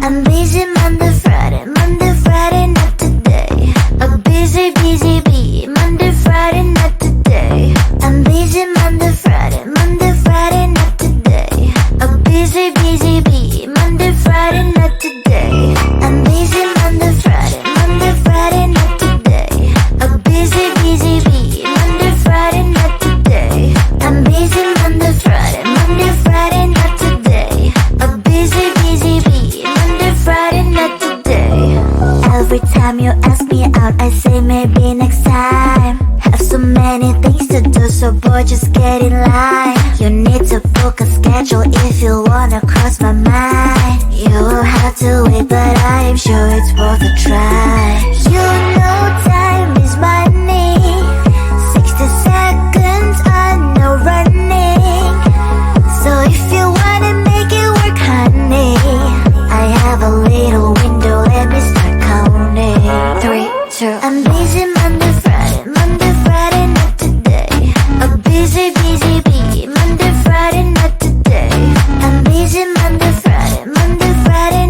I'm busy Monday, Friday, not today. A busy, busy bee, Monday, Friday, not today. I'm busy Monday, Friday, not today. A busy, busy bee, Monday, Friday, not today. I'm busy Monday, Friday, not today. A busy, busy bee, Monday, Friday, not today. I'm busy Monday, Friday, not today. A busy, busy bee, Monday, Friday, not today. Every time you ask me out, I say maybe next time. Have so many things to do, so boy, just get in line. You need to book a schedule if you wanna cross my mind. You will have to wait, but I am sure it's worth a try. You know time is money. 60 seconds on no running. So if you wanna make it work, honey, I have a little window, let me start counting. 3, 2, I'm busy Monday, Friday, not today. A busy, busy bee, Monday, Friday, not today. I'm busy Monday, Friday,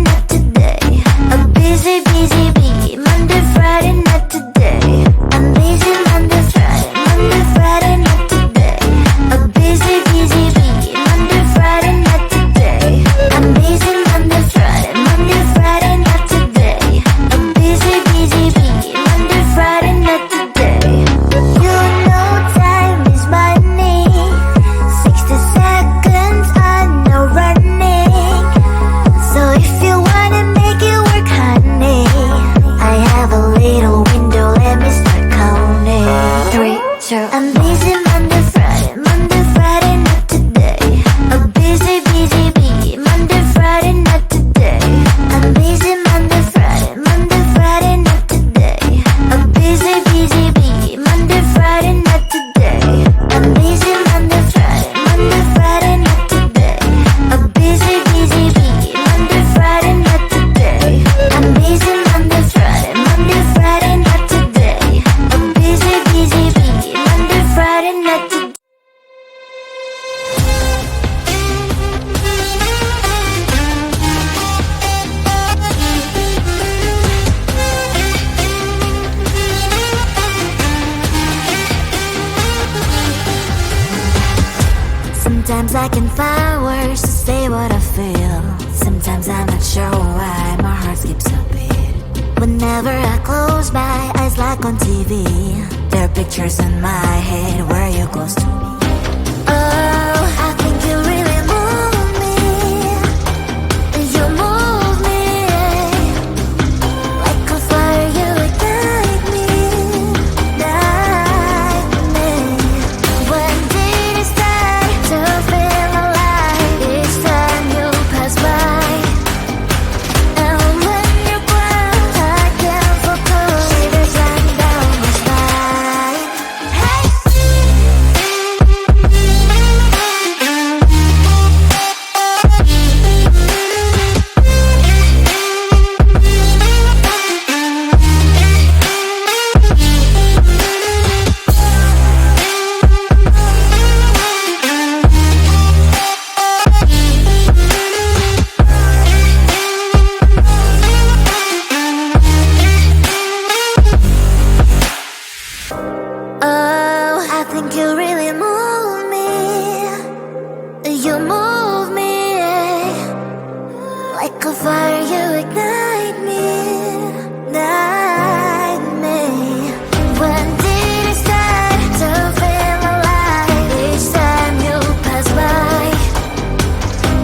not today. A busy, busy bee, Monday, Friday, not today. I'm busy Monday, Friday, not today. A busy, busy bee, Monday, Friday, not today. I'm busy Monday, Friday, not today. A busy, busy bee, Monday, Friday, not today. You know time is money. 60 seconds on no running. So if you wanna make it work, honey, I have a little window, let me start counting. 3, 2, I'm busy Monday, Friday, not today. A busy, busy bee, Monday, Friday, not today. I'm busy Monday, Friday, not today. A busy, busy bee, Monday, Friday, not today. I'm busy Monday, Friday, not today. A busy, busy bee, Monday, Friday, not today. I'm busy Monday, Friday, not today. A busy, busy bee, Monday, Friday, not today. Sometimes I can find words to say what I feel. Sometimes I'm not sure why my heart skips a beat. Whenever I close my eyes like on TV, there are pictures in my head where you close to me. Oh, I think you really move me. You move me. Like a fire, you ignite me. When did it start to feel alive? Each time you pass by. And when you ground, I can't focus. Shivers run down my spine. Hey! Oh, I think you really move me. You move me. Like a fire, you ignite me. Ignite me. When did it start to feel alive? Each time you pass by.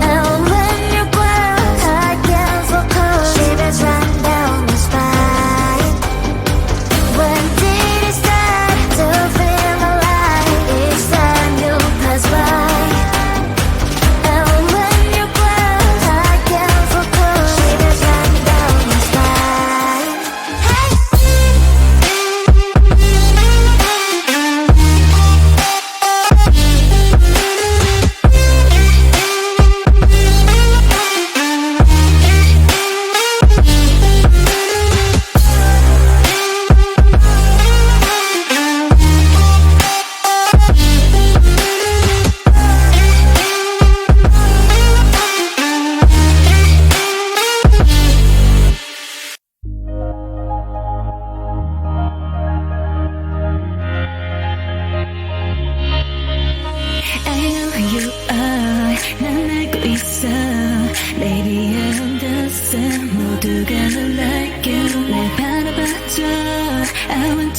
And when you ground, I can't focus. Shivers run down my spine. When did it start to feel alive? Each time you pass by. And when you ground, I can't focus. Shivers run down my spine.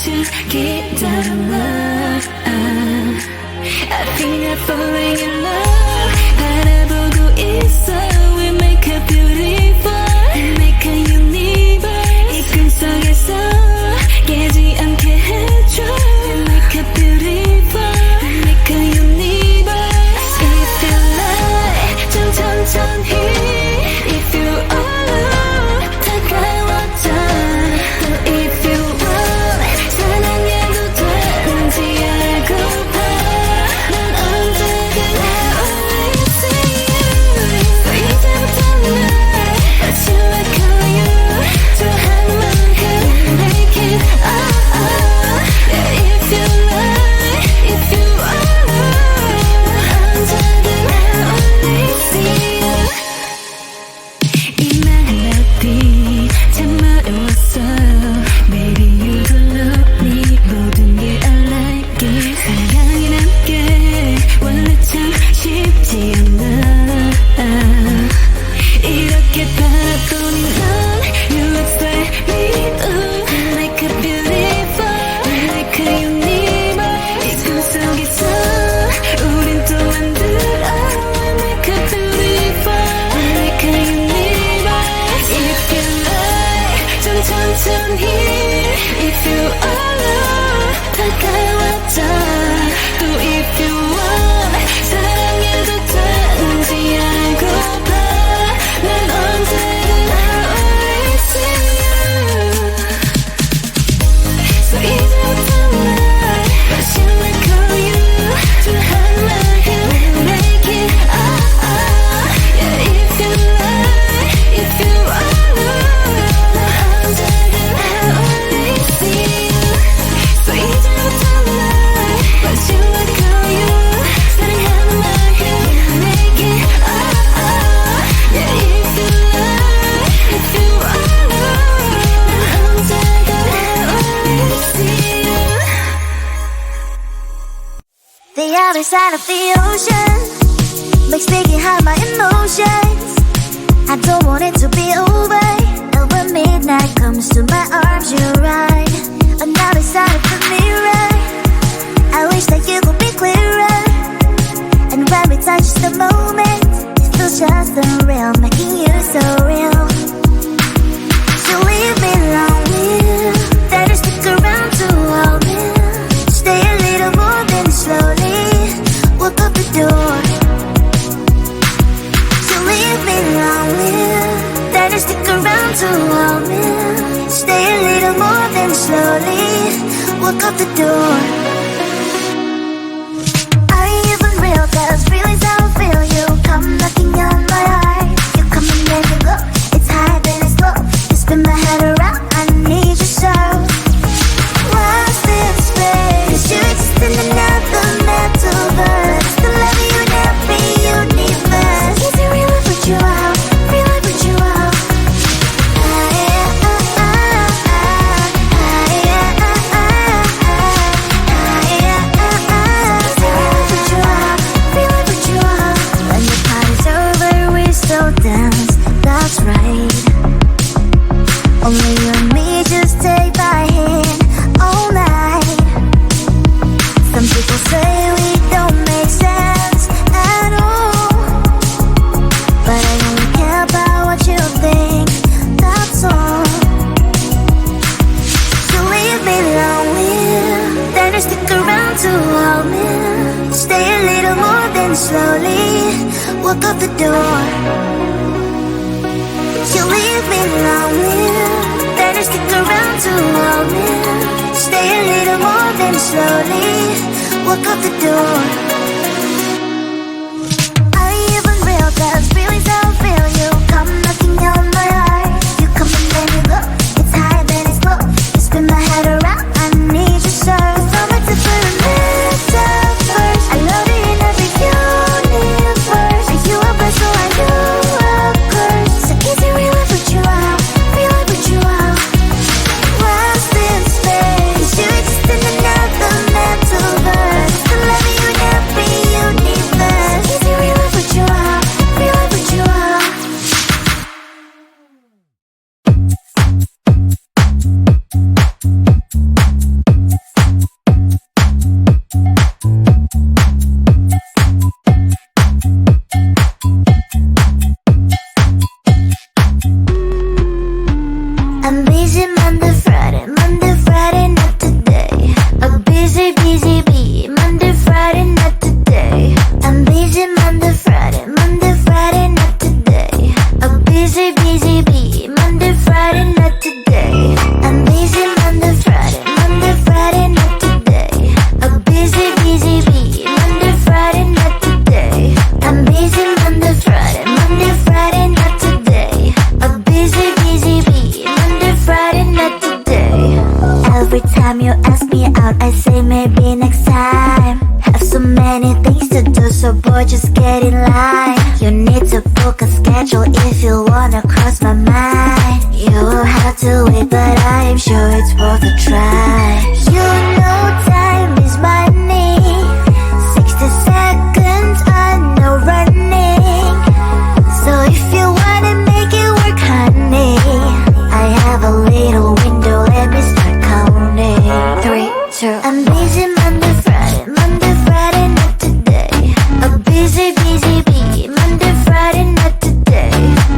기다려라. I think I'm falling in love. 바라보고 있어. We make a beautiful, we make a universe. 이 꿈속에서 깨지 않게 해줘. We make a beautiful, we make a universe. If you like, 좀 천천히. If you alone, 다가와줘. 또 if you want, 사랑해도 되는지 알고봐. 난 언제나 always see you. So 이제부터 날 다시 like you. 좋아하는 만큼 make it Yeah, if you like, if you alone, 난 언제나 always see you. 이 멜로디 참 어려웠어. Baby you don't love me. 모든 게 I like it. 사랑이 남게 원래 참 쉽지 않아. 이렇게 바라보니 넌 You expect me to make a beautiful, make a universe. 이 꿈속에서 우린 또 만들어 Make a beautiful, make a universe. If you like, 좀 천천히. If you alone, 다가와줘. 또 if you want, 사랑해도 되는지 알고봐. 난 언제나 always see you. So 이제부터 날 다시 like you. 좋아하는 만큼 make it Yeah, if you like, if you alone, 난 언제나 always see you. So 이제부터 날 다시 like you. 사랑하는 만큼 make it Yeah, if you like, if you alone, 난 언제나 always see you. The other side of the ocean makes me hide my emotions. I don't want it to be over. And when midnight comes to my arms, you ride another side of the mirror. I wish that you could be clearer. And when we touch the moment, it feels just unreal, making you so real. So leave me lonely, then you stick around to hold me. Stay a little more, then slowly walk up the door. So leave me lonely, then you stick around to hold me. Stay a little more, then slowly walk up the door. Are you even real? 'Cause feelings how I feel. You come knocking on my heart. You come and then you go. It's high then it's low. You spin my head around. I need you so. Lost in space. 'Cause you exist in another metaverse. The love you in every universe. Easy real life with you out. Real life with you out. When the party's over, we still dance. That's right. Only you and me just take my hand all night. Some people say we don't make sense at all, but I only care about what you think. That's all. So leave me lonely, then you stick around to hold me. Stay a little more, then slowly walk out the door. You leave me lonely, then you stick around to hold me. Stay a little more, then slowly walk out the door. Are you even real? 'Cause feelings how I feel. You come knocking on my heart. You come and then you go. It's high then it's low. You spin my head around. I need you so. So much to put a metaverse. I love you in every universe. Are you a blessing? So I do a curse. So easy real life with you out. Real life with you out. Lost in space. 'Cause you exist in another metaverse. The love you never busy bee. Monday, Friday, not today. I'm busy Monday, Friday, not today. A busy bee. Monday, Friday, not today. I'm busy Monday, Friday, not today. A busy bee. Monday, Friday, not today. Every time you ask me out, I say maybe next time. Have so many things to do, so boy, just get in line. You need to book a schedule if you wanna cross my mind. You will have to wait, but I am sure it's worth a try. You know time is money. 60 seconds on no running. So if you wanna make it work, honey, I have a little window, let me start counting. 3, 2, I'm busy Monday, Friday, not today. A busy bee. Monday, Friday, not today.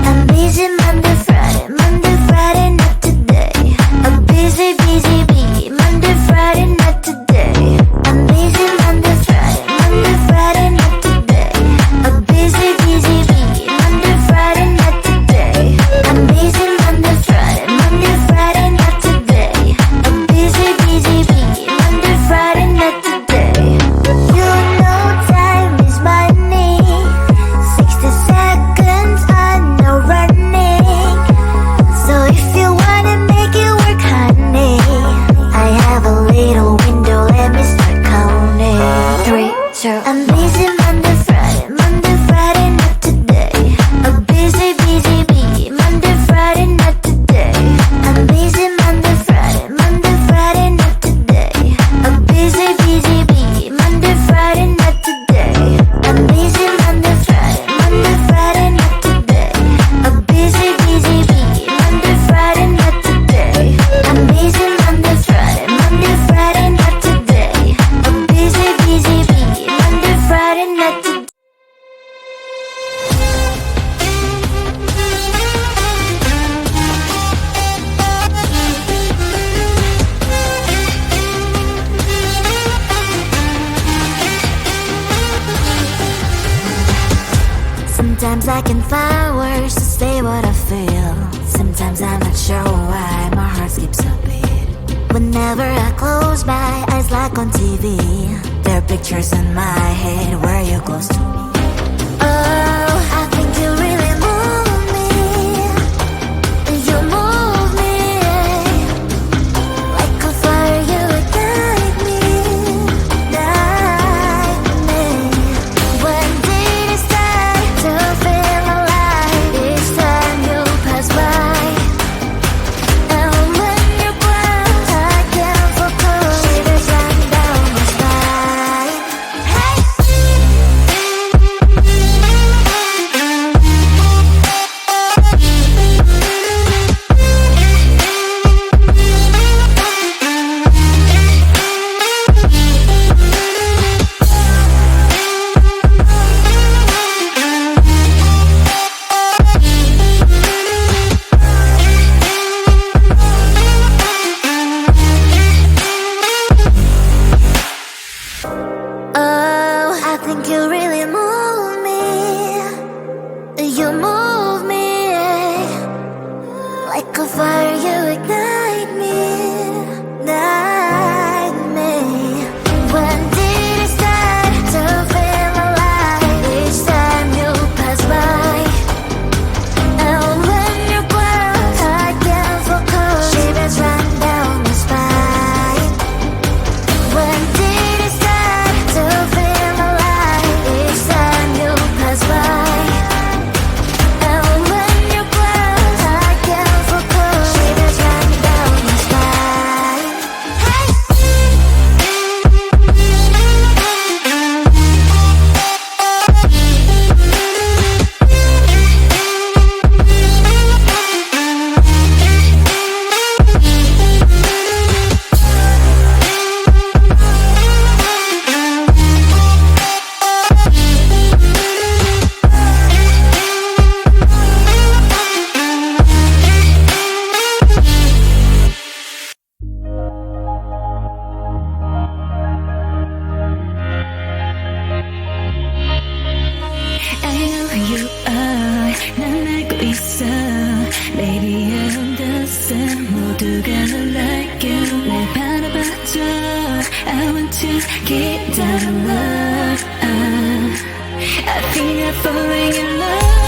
I'm busy Monday, Friday, not today. A busy bee. Monday, Friday, not today. I'm busy Monday, Friday, not today. A busy bee. Monday, Friday, not today. I'm busy Monday, Friday, not today. A busy bee. Monday, Friday, not today. You know time is money. 60 seconds on no running. So if you wanna make it work, honey, I have a little window, let me start counting. 3, 2, I'm busy Monday, Friday, not today. A busy bee. Monday, Friday, not today. I'm busy Monday, Friday, not today. A busy bee. Monday, Friday, not today. I'm busy Monday, Friday, not today. A busy bee. Monday, Friday, not today. I'm busy Monday, Friday, not today. A busy bee. Monday, Friday, not today. Sometimes I can find words to say what I feel. Sometimes I'm not sure why my heart skips a beat. Whenever I close my eyes like on TV, there are pictures in my head where you're close to me. Oh, I think you really move me. You move me like a fire, you ignite me. When did it start to feel alive? Each time you pass by, and when you close, I can't focus. Shivers run down my spine. Hey. Oh, I think you really move me. You move me like a fire, you ignite me. When did it start to feel alive? Each time you pass by, and when you close, I can't focus. Shivers run down my spine. When did it start to feel alive? Each time you pass by, and when you close, I can't focus. Shivers run down Baby I understand 모두가 널 like you 날 바라봐줘 I want to keep that love I feel like falling in love